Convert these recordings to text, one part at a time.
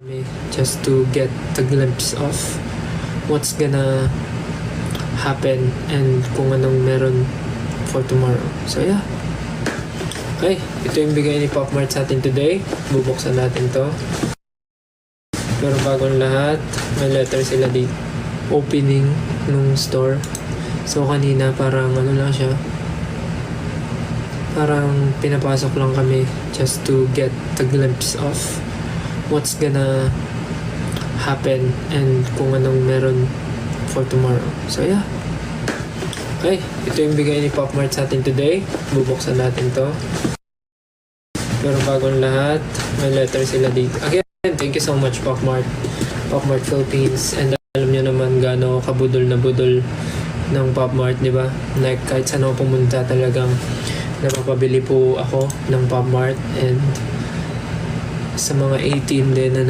me just to get a glimpse of what's gonna happen and kung anong meron for tomorrow. So yeah. Okay, ito yung bigay ni Pop Mart sa atin today. Bubuksan natin to. Pero bago ang lahat, may letter sila dito. Opening nung store. So kanina parang ano lang siya. Parang pinapasok lang kami just to get a glimpse of what's gonna happen and kung anong meron for tomorrow. So yeah. Okay, ito yung bigay ni Pop Mart sa atin today. Bubuksan natin to. Pero bago ang lahat, may letter sila dito. Again, thank you so much Pop Mart Philippines. And alam nyo naman gaano kabudol na budol ng Pop Mart, di ba? Like kahit saan ako pumunta talagang napapabili po ako ng Pop Mart. And sa mga 18 din na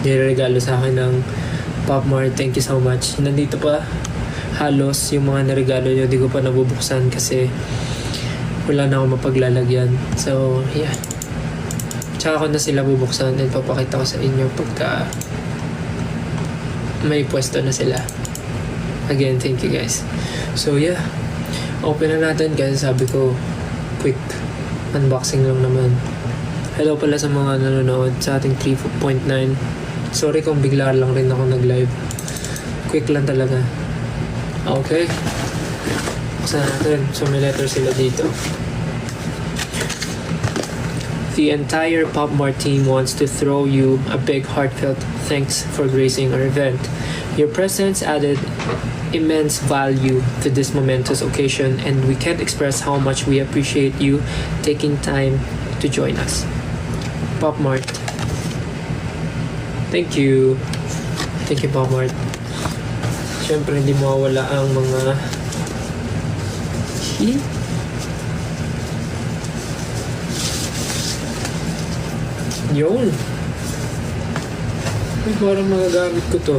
nagregalo sa akin ng Pop Mart, thank you so much. Nandito pa halos yung mga naregalo nyo, di ko pa nabubuksan kasi wala na akong mapaglalagyan. So yeah, tsaka ko na sila bubuksan and papakita ko sa inyo pagka may pwesto na sila. Again, thank you guys. So yeah, open na natin kasi sabi ko quick unboxing lang naman. Hello pala sa mga nanonood sa ating 3.9. Sorry kung bigla lang rin ako nag-live. Quick lang talaga. Okay. Buksan natin. So may letter sila dito. The entire Pop Mart team wants to throw you a big heartfelt thanks for gracing our event. Your presence added immense value to this momentous occasion and we can't express how much we appreciate you taking time to join us. Pop Mart. Thank you. Thank you, Pop Mart. Siyempre, hindi mawawala ang mga yun. Ay, parang magagamit ko to.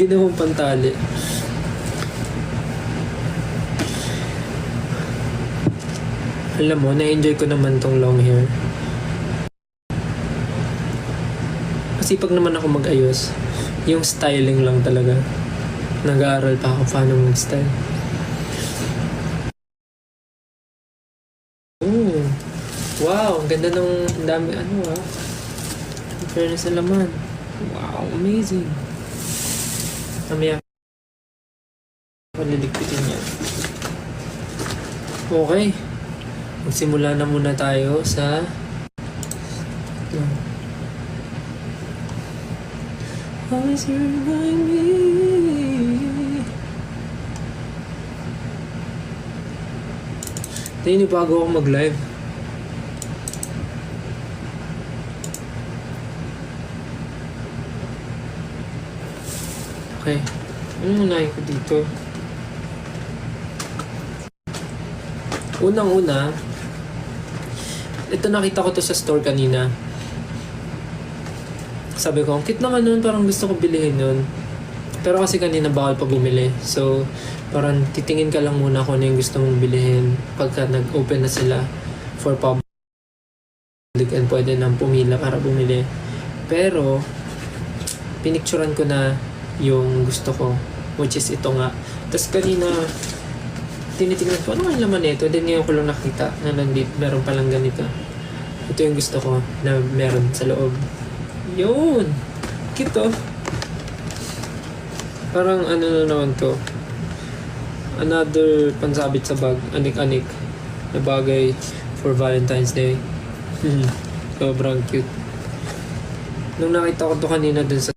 Ginawang pantali. Alam mo, na-enjoy ko naman tong long hair. Kasi pag naman ako mag-ayos, yung styling lang talaga. Nag-aaral pa ako paano mag-style. Oh, wow, ang ganda ng dami in fairness na laman. Wow, amazing. Mamaya paliligpitin niya. Okay. Magsimula na muna tayo sa always remind me. Tayo bago ako mag-live. Okay. Ano unahin ko dito? Unang-una, ito nakita ko to sa store kanina. Sabi ko, ang cute naman nun, parang gusto ko bilihin nun. Pero kasi kanina bawal pa bumili. So, parang titingin ka lang muna kung ano yung gusto mong bilihin pagka nag-open na sila for public and pwede nang pumila para bumili. Pero, pinicturan ko na yung gusto ko, which is ito nga. Tapos kanina, tinitingnan ko, ano yung laman nito? Then ngayon ko lang nakita na nandito, meron palang ganito. Ito yung gusto ko na meron sa loob. Yun! Cute oh. Parang ano na naman to. Another pansabit sa bag. Anik-anik. Na bagay for Valentine's Day. Sobrang cute. Nung nakita ko to kanina dun sa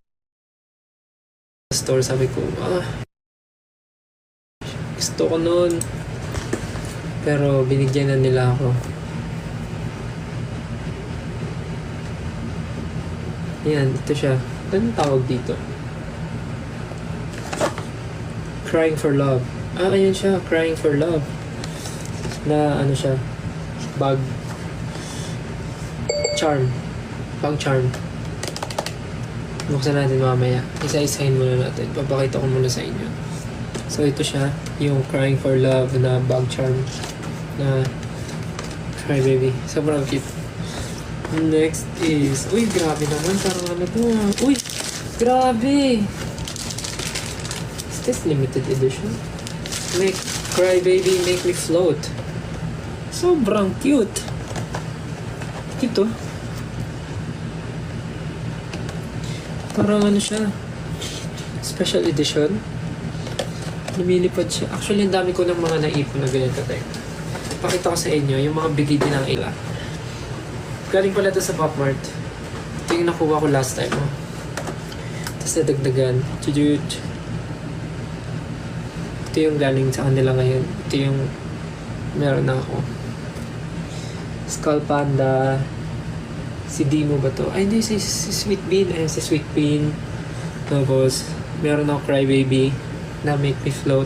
store, sabi ko, gusto ko nun. Pero binigyan na nila ako. Yan, ito siya. Anong tawag dito? Crying for Love. Ayan siya. Crying for Love. Na ano siya? Bag. Charm. Bag charm. Buksan natin mamaya. Isa-isahin muna natin. Papakita ko muna sa inyo. So ito siya, yung Crying for Love na bag charm na Cry baby. Sobrang cute. Next is... Uy, grabe naman. Parang ano to ah. Uy, grabe. Is this limited edition? Make Cry baby, make me float. Sobrang cute. Cute oh. Parang ano siya. Special edition. Lumilipad siya. Actually, ang dami ko ng mga naipon na ganito tayo. Pakita ko sa inyo yung mga bigay din ng ila. Galing pala ito sa Pop Mart. Ito yung nakuha ko last time. Oh. Tapos nadagdagan. Chujut. Ito yung galing sa kanila ngayon. Ito yung meron na ako. Skull Panda. Si Dimo ba to? Ay, hindi. Si Sweet Bean. Ayan, si Sweet Bean. Tapos, meron ako Crybaby na Make Me Float.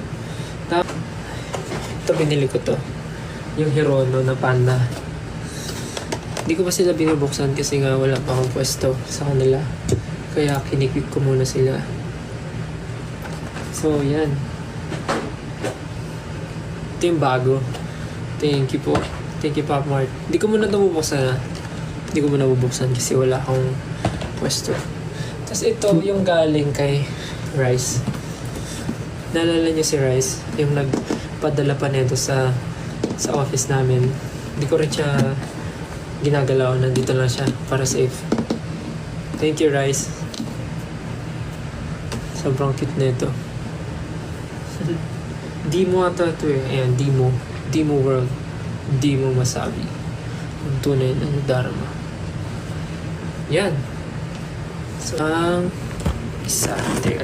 Tapos, ito binili ko to. Yung Hirono na panda. Hindi ko pa sila binubuksan kasi nga wala pa akong pwesto sa kanila. Kaya kinikip ko muna sila. So, yan. Ito yung bago. Thank you po. Thank you, Pop Mart. Hindi ko muna ito bubuksan ha. Hindi ko muna bubuksan kasi wala akong pwesto. Tapos ito yung galing kay Rice. Naalala niyo si Rice? Yung nagpadala pa nito sa office namin. Hindi ko rin siya ginagalaw. Nandito lang siya para safe. Thank you, Rice. Sobrang cute nito. Dimo ata ito eh. Ayan, Dimo. Dimo World. Dimo Masabi. Ang tunay na Dharma. Yan. So, ang isa. Teka.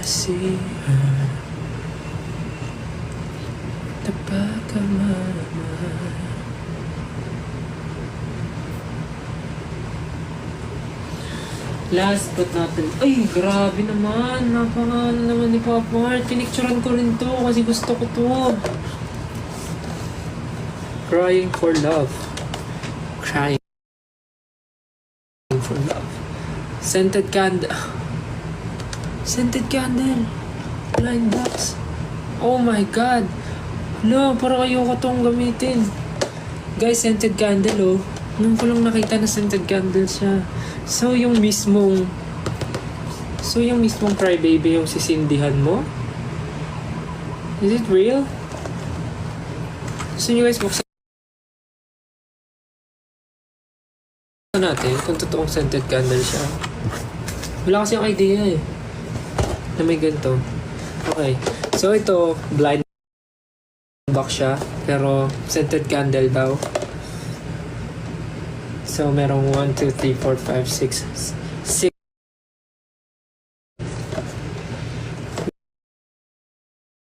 See her the back of my mind. Last but not least, ay grabe naman, napakano naman ni Pop Mart. Pinicturean ko rin to kasi gusto ko to. Crying for love. Crying for love. Scented candle. Scented candle. Blind box. Oh my god. No, parang ayoko tong gamitin. Guys, scented candle oh. Nung ko lang nakita na scented candle siya. So yung mismong Crybaby yung sisindihan mo? Is it real? So you guys buksan natin kung totoong scented candle siya. Wala kasi yung idea eh. Na may ganito. Okay. So, ito, blind box siya. Pero, scented candle daw. So, merong 1, 2, 3, 4, 5, 6. 6.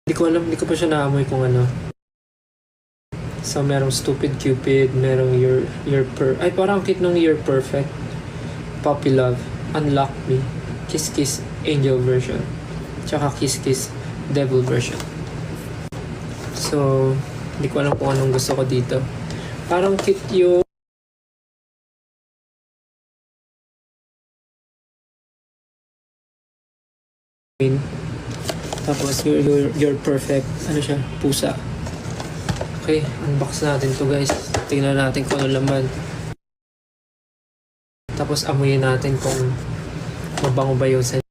Hindi ko alam. Hindi ko pa siya naamoy kung ano. So, merong Stupid Cupid. Merong Ay, parang kit nung You're Perfect. Puppy Love. Unlock Me. Kiss Kiss Angel version. Tsaka Kiss Kiss Devil version. So, hindi ko alam kung anong gusto ko dito. Parang cute yung tapos you're perfect. Ano siya? Pusa. Okay, unbox natin to guys. Tingnan natin kung ano laman. Tapos amuyin natin kung mabango ba yung scent.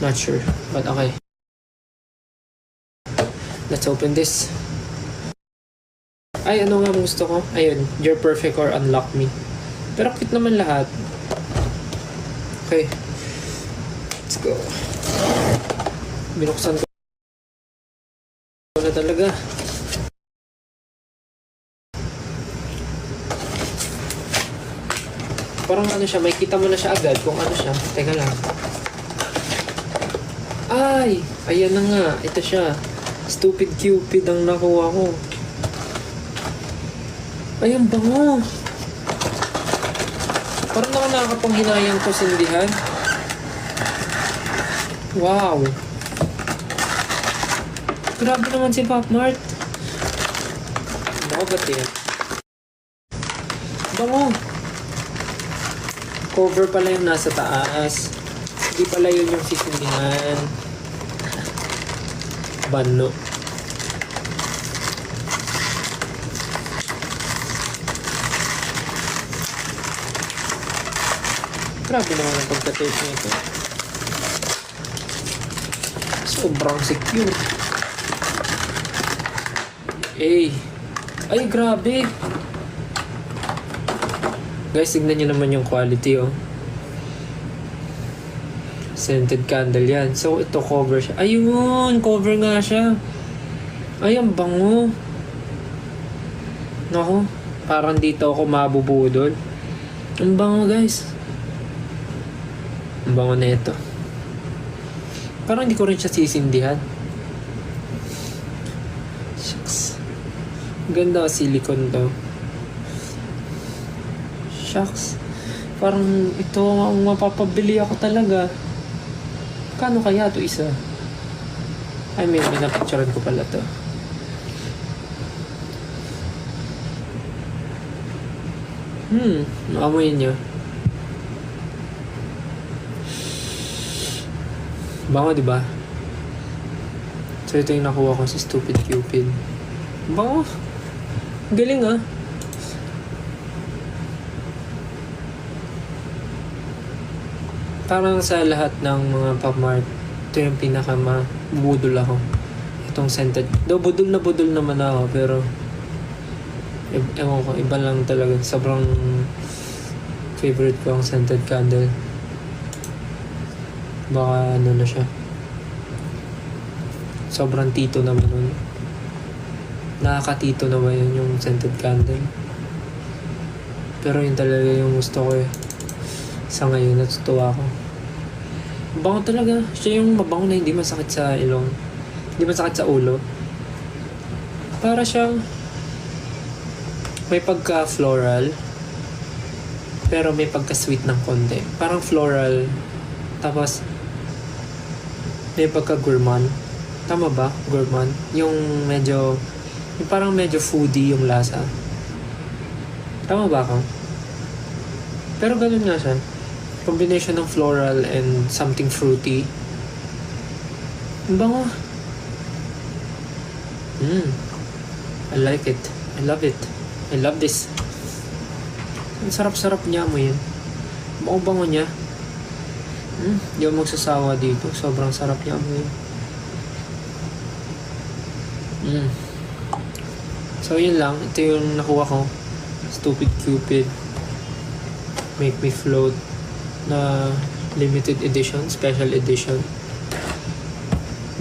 Not sure, but okay. Let's open this. Ay, ano nga gusto ko? Ayun, You're Perfect or Unlock Me. Pero cute naman lahat. Okay. Let's go. Binuksan ko na talaga. Parang ano siya, may kita mo na siya agad kung ano siya. Teka lang. Ay! Ayan na nga. Ito siya. Stupid Cupid ang nakuha ko. Ay, ang bango. Parang nakakapanghinayang ko sindihan. Wow. Grabe naman si Pop Mart. Baka ba't yan? Bango. Cover pala yung nasa taas. Hindi pala yun yung sisindihan. Bano. Grabe naman ang pagka-tape nito. Sobrang secure. Ay, grabe. Guys, tignan nyo naman yung quality, oh. Scented candle yan. So, ito cover siya. Ayun! Cover nga siya. Ay, ang bango. Naku, parang dito ako mabubudol. Ang bango, guys. Ang bango na ito. Parang hindi ko rin siya sisindihan. Shucks. Ganda, silicone to. Shucks. Parang ito ang mapapabili ako talaga. Kano kaya to isa? Ay, may napicturean ko pala to. Naamoy nyo. Bango, diba? So, ito yung nakuha ko sa Stupid Cupid. Bango. Galing, ah. Parang sa lahat ng mga Pop Mart, ito yung pinaka-mabudol ako. Itong scented. Though budol naman ako, pero ewan ko, iba lang talaga. Sobrang favorite ko ang scented candle. Baka ano na siya. Sobrang tito naman nun. Nakakatito naman yun yung scented candle. Pero yun talaga yung gusto ko eh. Sa ngayon, natutuwa ko. Bango talaga. Siya yung mabango na hindi masakit sa ilong. Hindi masakit sa ulo. Para siyang may pagka-floral. Pero may pagka-sweet ng konti. Parang floral. Tapos may pagka-gourmand. Tama ba? Gourmand. Yung parang medyo foodie yung lasa. Tama ba ako? Pero ganun nga siya. Combination ng floral and something fruity. Ang bango. I like it. I love it. I love this. Ang sarap-sarap niya mo yun. Bango-bango niya. Hindi ako magsasawa dito. Sobrang sarap niya mo yun. So yun lang. Ito yung nakuha ko. Stupid Cupid. Make Me Float na limited edition, special edition.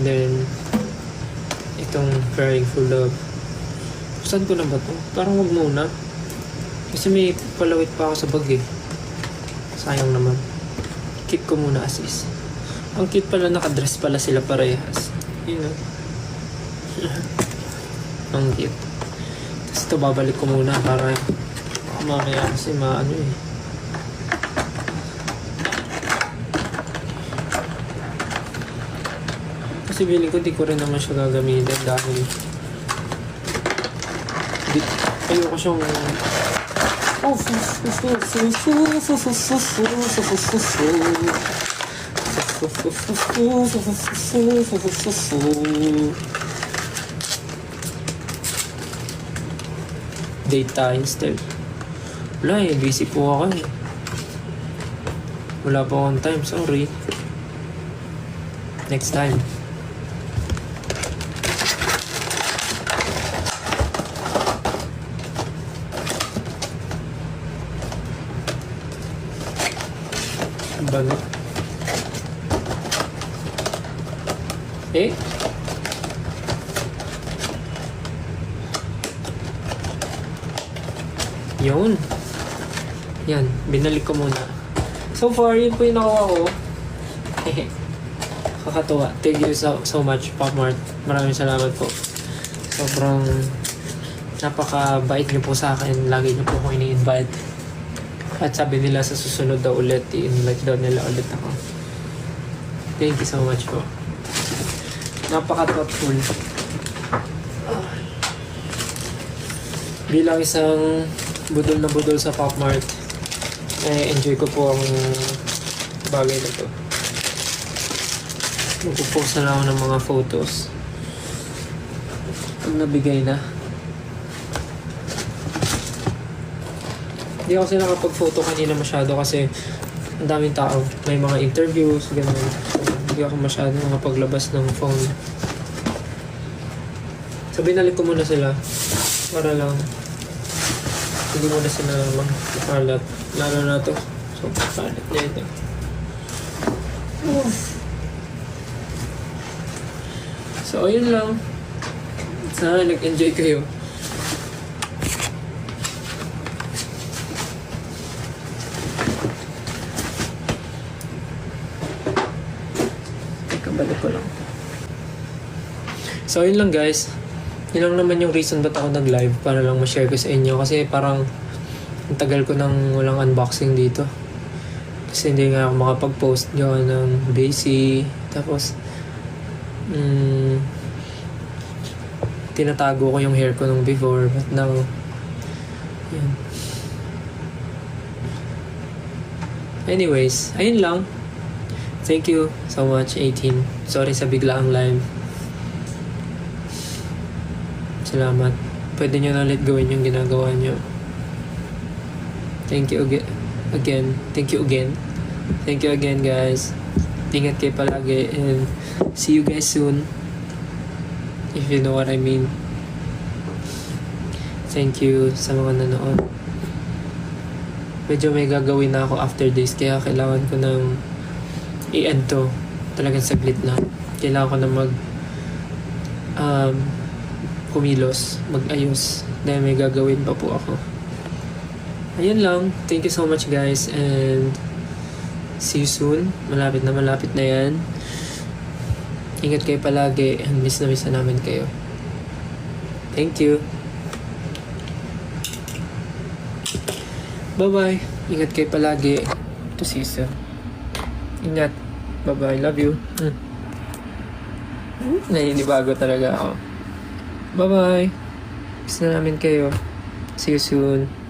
Then itong Crying for Love. Saan ko na ba to? Parang wag muna. Kasi may palawit pa ako sa bag eh. Sayang naman. Keep ko muna as is. Ang cute pala, nakadress pala sila parehas. Yun know? Ang cute. Tapos ito babalik ko muna para mamaya kasi maano eh. Kasi feeling ko di ko rin naman siya gagamitin dahil ayoko siyang date tayo instead. Wala eh, busy po ako eh. Wala pa akong time, sorry. Next time. Bago. Eh? Yun. Yan. Binalik ko muna. So far, yun po yung nakuha ko. Kakatuwa. Thank you so much, Pop Mart. Maraming salamat po. Sobrang napaka-bait niyo po sa akin. Lagi niyo po akong ini-invite. At sabi nila sa susunod daw ulit, i-invite daw nila ulit ako. Thank you so much po. Napaka-thoughtful. Bilang isang budol na budol sa Pop Mart, enjoy ko po ang bagay na to. Magpo-post na lang ako ng mga photos pag nabigay na. Hindi ako sila nakapag-photo kanina masyado kasi ang daming tao. May mga interviews, ganun. So, hindi ako masyado nakapaglabas ng phone. So, binalik ko muna sila para lang hindi muna sila magkalat. Lalo na to. So, kalat na ito. So, ayun lang. Sana nag-enjoy kayo. Kabalik ko lang. So, ayun lang guys. Yun lang naman yung reason ba't ako nag-live para lang ma-share ko sa inyo. Kasi parang ang tagal ko nang walang unboxing dito. Kasi hindi nga ako makapag-post gawa ng busy. Tapos, tinatago ko yung hair ko nung before. But now, yun. Anyways, ayun lang. Thank you so much, 18. Sorry sa biglaang live. Salamat. Pwede nyo na ulit gawin yung ginagawa nyo. Thank you again. Thank you again. Thank you again, guys. Ingat kayo palagi and see you guys soon. If you know what I mean. Thank you sa mga nanood. Medyo may gagawin na ako after this kaya kailangan ko ng i-end to. Talagang saglit lang. Kailangan ko na kumilos, mag-ayos. Dahil may gagawin pa po ako. Ayun lang. Thank you so much guys and see you soon. Malapit na yan. Ingat kayo palagi and miss na namin kayo. Thank you. Bye-bye. Ingat kayo palagi. To see you soon. Ingat. Bye-bye. Love you. Naninibago talaga ako. Bye-bye. Miss na namin kayo. See you soon.